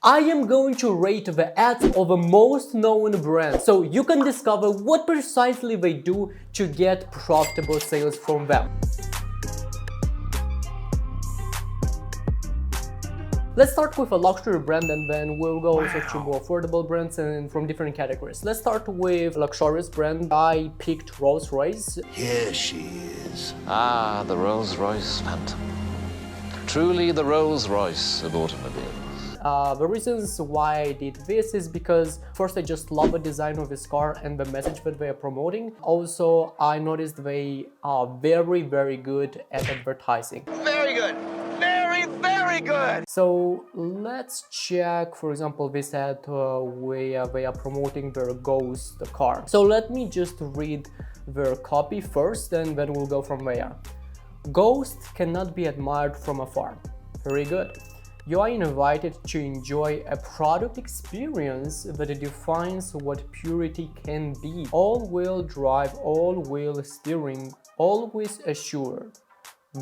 I am going to rate the ads of the most known brands so you can discover what precisely they do to get profitable sales from them. Let's start with a luxury brand and then we'll go also to more affordable brands and from different categories. Let's start with luxurious brand. I picked Rolls-Royce. Here she is. Ah, the Rolls-Royce Phantom. Truly the Rolls-Royce of automobiles. The reasons why I did this is because first I just love the design of this car and the message that they are promoting. Also, I noticed they are very good at advertising. Very good. Very good. So let's check, for example, this ad where they are promoting their Ghost car. So let me just read their copy first and then we'll go from there. Ghost cannot be admired from afar. Very good. You are invited to enjoy a product experience that defines what purity can be. All-wheel drive, all-wheel steering, always assured.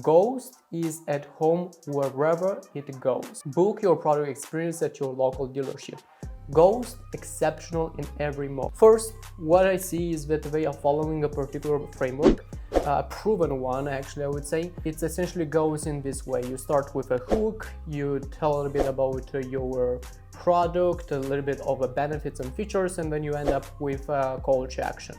Ghost is at home wherever it goes. Book your product experience at your local dealership. Ghost, exceptional in every mode. First, what I see is that they are following a particular framework, a proven one actually I would say. It essentially goes in this way. You start with a hook, you tell a little bit about your product, a little bit of the benefits and features, and then you end up with a call to action.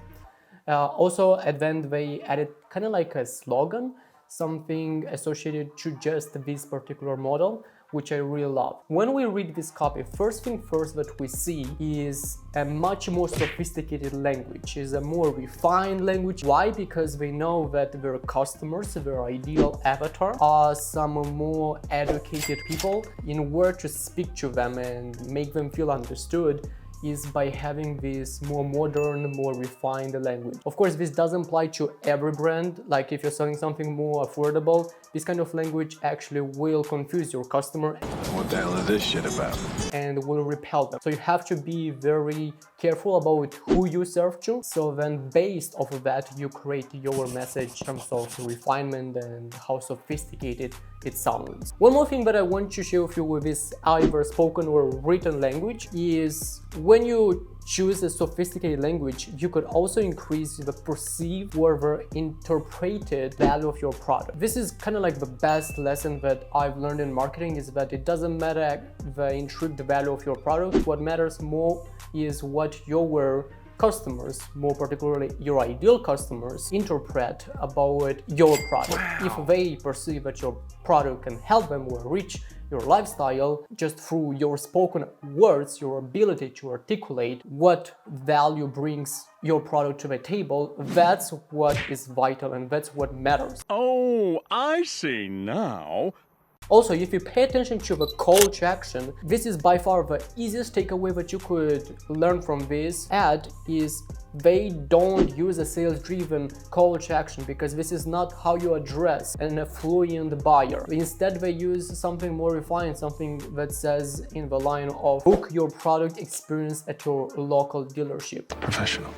Also at the end they added kind of like a slogan, something associated to just this particular model, which I really love. When we read this copy, first thing first that we see is a much more sophisticated language, is a more refined language. Why? Because they know that their customers, their ideal avatar, are some more educated people. In where to speak to them and make them feel understood is by having this more modern, more refined language. Of course, this doesn't apply to every brand. Like if you're selling something more affordable, this kind of language actually will confuse your customer. What the hell is this shit about? And will repel them. So you have to be very careful about who you serve to. So then based off of that, you create your message in terms of refinement and how sophisticated it sounds. One more thing that I want to share with you with this either spoken or written language is when you choose a sophisticated language, you could also increase the perceived or the interpreted value of your product. This is kind of like the best lesson that I've learned in marketing, is that it doesn't matter the intrinsic value of your product. What matters more is what your customers, more particularly your ideal customers, interpret about your product. If they perceive that your product can help them or reach your lifestyle just through your spoken words, your ability to articulate what value brings your product to the table, that's what is vital and that's what matters. Oh, I see now. Also, if you pay attention to the call to action, this is by far the easiest takeaway that you could learn from this ad is they don't use a sales-driven call to action because this is not how you address an affluent buyer. Instead, they use something more refined, something that says in the line of book your product experience at your local dealership. Professional.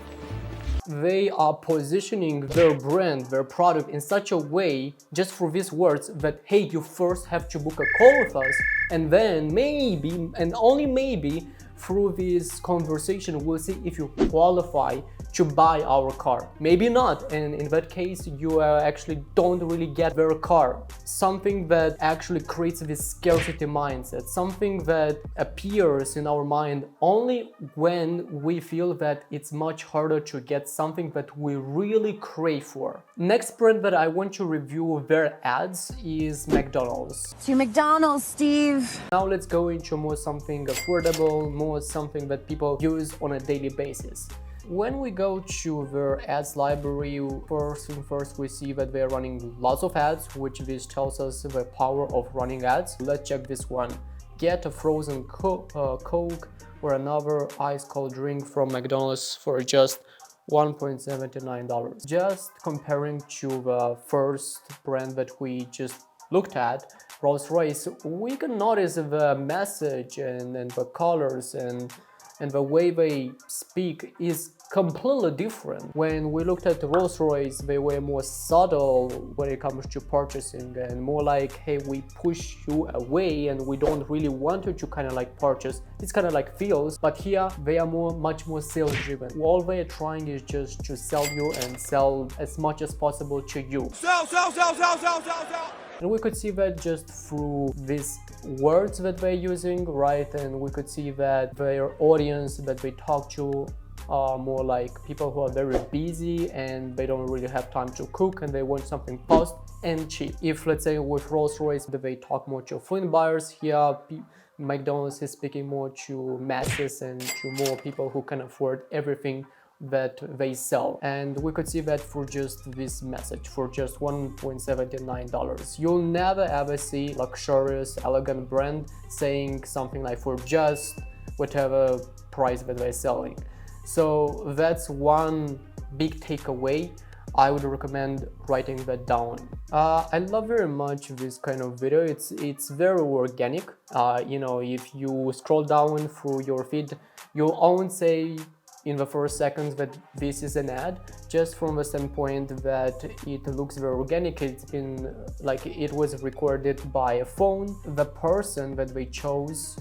They are positioning their brand, their product in such a way, just for these words, that hey, you first have to book a call with us, and then maybe, and only maybe, through this conversation, we'll see if you qualify to buy our car. Maybe not, and in that case, you actually don't really get their car. Something that actually creates this scarcity mindset, something that appears in our mind only when we feel that it's much harder to get something that we really crave for. Next brand that I want to review their ads is McDonald's. To McDonald's, Steve. Now let's go into more something affordable, more something that people use on a daily basis. When we go to their ads library, first thing first we see that they're running lots of ads, which this tells us the power of running ads. Let's check this one. Get a frozen Coke or another ice cold drink from McDonald's for just $1.79. Just comparing to the first brand that we just looked at, Rolls-Royce, we can notice the message and the colors and the way they speak is completely different. When we looked at Rolls-Royce, they were more subtle when it comes to purchasing and more like, hey, we push you away and we don't really want you to kind of like purchase. It's kind of like feels, but here they are much more sales driven. All they are trying is just to sell you and sell as much as possible to you. Sell, sell, sell, sell, sell, sell, sell. And we could see that just through these words that they're using, right? And we could see that their audience that they talk to are more like people who are very busy and they don't really have time to cook and they want something fast and cheap. If let's say with Rolls-Royce they talk more to affluent buyers, here McDonald's is speaking more to masses and to more people who can afford everything that they sell. And we could see that for just this message, for just $1.79. You'll never ever see luxurious, elegant brand saying something like for just whatever price that they're selling. So that's one big takeaway. I would recommend writing that down. I love very much this kind of video. It's very organic. You know, if you scroll down through your feed, you won't say in the first seconds that this is an ad, just from the standpoint that it looks very organic. It's been like it was recorded by a phone. The person that they chose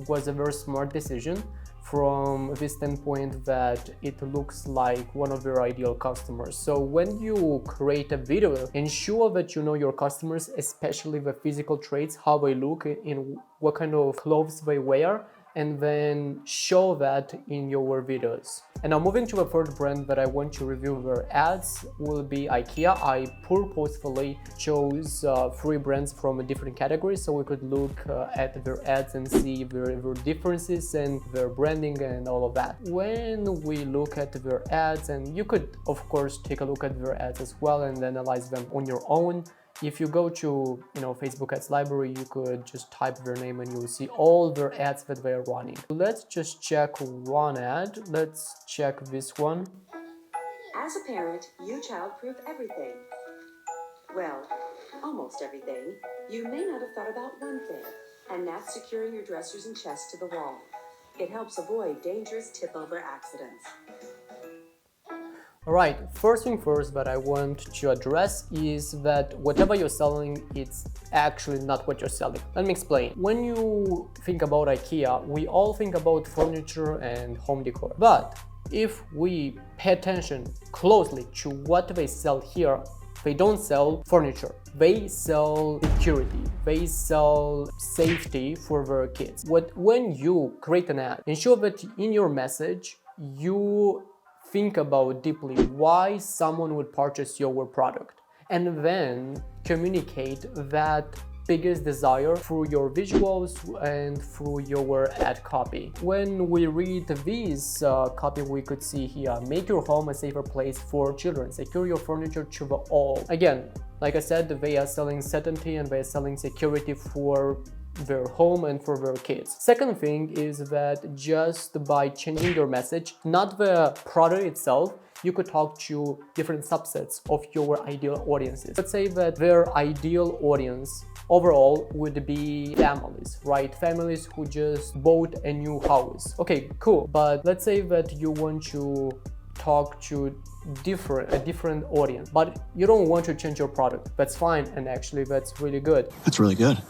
was a very smart decision from this standpoint that it looks like one of their ideal customers. So when you create a video, ensure that you know your customers, especially the physical traits, how they look, in what kind of clothes they wear, and then show that in your videos. And now moving to a third brand that I want to review their ads will be IKEA. I purposefully chose 3 brands from different categories so we could look at their ads and see their differences and their branding and all of that. When we look at their ads, and you could of course take a look at their ads as well and analyze them on your own. If you go to, Facebook ads library, you could just type their name and you'll see all their ads that they are running. Let's just check one ad. Let's check this one. As a parent, you child-proof everything. Well, almost everything. You may not have thought about one thing, and that's securing your dressers and chests to the wall. It helps avoid dangerous tip-over accidents. Alright, first thing first that I want to address is that whatever you're selling, it's actually not what you're selling. Let me explain. When you think about IKEA, we all think about furniture and home decor. But if we pay attention closely to what they sell here, they don't sell furniture. They sell security. They sell safety for their kids. When you create an ad, ensure that in your message, you think about deeply why someone would purchase your product, and then communicate that biggest desire through your visuals and through your ad copy. When we read this copy, we could see here, make your home a safer place for children, secure your furniture to the all. Again, like I said, they are selling certainty and they are selling security for their home and for their kids. Second thing is that just by changing your message, not the product itself, you could talk to different subsets of your ideal audiences. Let's say that their ideal audience overall would be families, right? Families who just bought a new house. Okay, cool. But let's say that you want to talk to a different audience, but you don't want to change your product. That's fine, and actually that's really good. That's really good.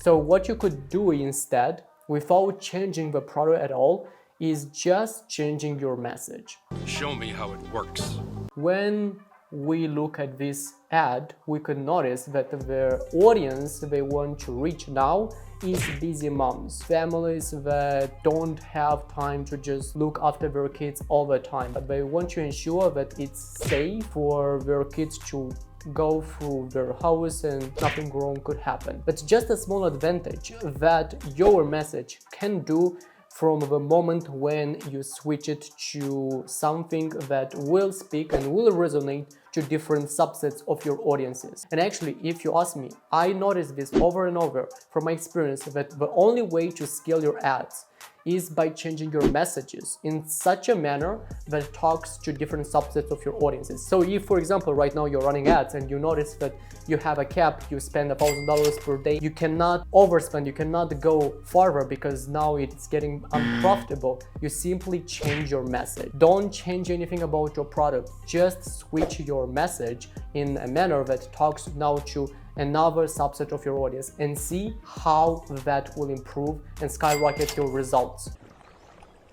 So what you could do instead, without changing the product at all, is just changing your message. Show me how it works. When we look at this ad, we could notice that the audience they want to reach now is busy moms, families that don't have time to just look after their kids all the time, but they want to ensure that it's safe for their kids to go through their house and nothing wrong could happen. That's just a small advantage that your message can do from the moment when you switch it to something that will speak and will resonate to different subsets of your audiences. And actually, if you ask me, I noticed this over and over from my experience that the only way to scale your ads is by changing your messages in such a manner that talks to different subsets of your audiences. So if, for example, right now you're running ads and you notice that you have a cap, you spend $1,000 per day, you cannot overspend, you cannot go farther because now it's getting unprofitable. You simply change your message. Don't change anything about your product, just switch your message in a manner that talks now to another subset of your audience and see how that will improve and skyrocket your results.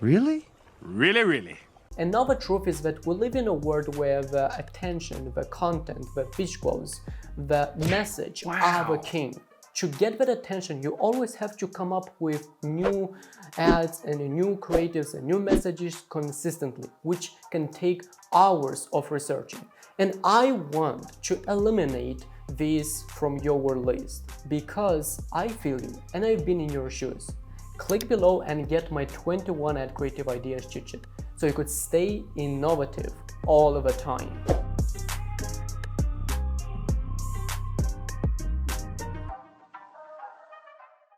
Really? Really? Another truth is that we live in a world where the attention, the content, the visuals, the message are the king. To get that attention, you always have to come up with new ads and new creatives and new messages consistently, which can take hours of researching. And I want to eliminate this from your list because I feel you and I've been in your shoes. Click below and get my 21 ad creative ideas cheat sheet so you could stay innovative all of the time.